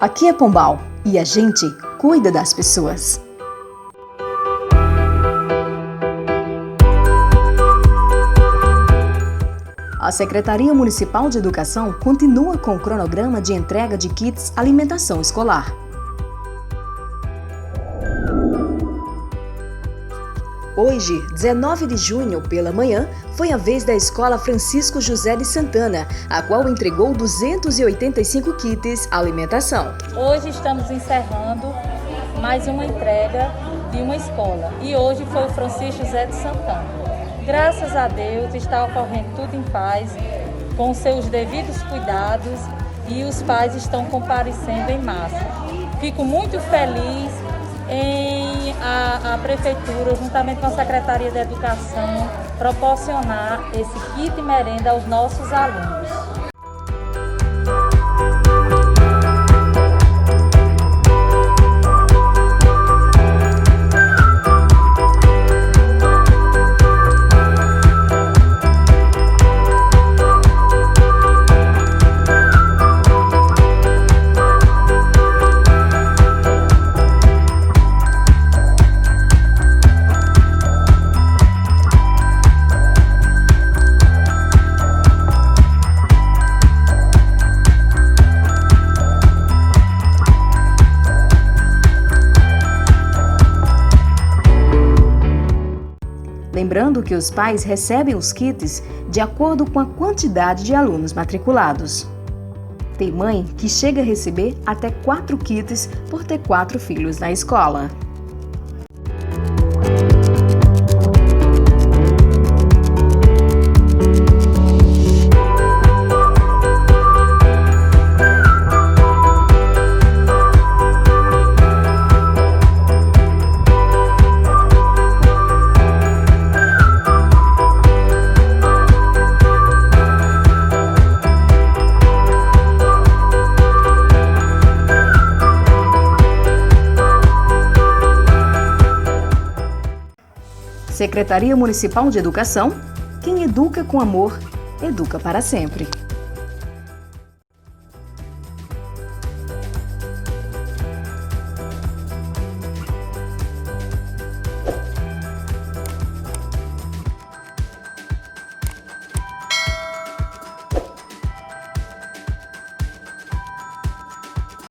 Aqui é Pombal e a gente cuida das pessoas. A Secretaria Municipal de Educação continua com o cronograma de entrega de kits alimentação escolar. Hoje, 19 de junho, pela manhã, foi a vez da Escola Francisco José de Santana, a qual entregou 285 kits alimentação. Hoje estamos encerrando mais uma entrega de uma escola e hoje foi o Francisco José de Santana. Graças a Deus está ocorrendo tudo em paz, com seus devidos cuidados e os pais estão comparecendo em massa. Fico muito feliz em a Prefeitura, juntamente com a Secretaria de Educação, proporcionar esse kit merenda aos nossos alunos. Lembrando que os pais recebem os kits de acordo com a quantidade de alunos matriculados. Tem mãe que chega a receber até 4 kits por ter 4 filhos na escola. Secretaria Municipal de Educação, quem educa com amor, educa para sempre.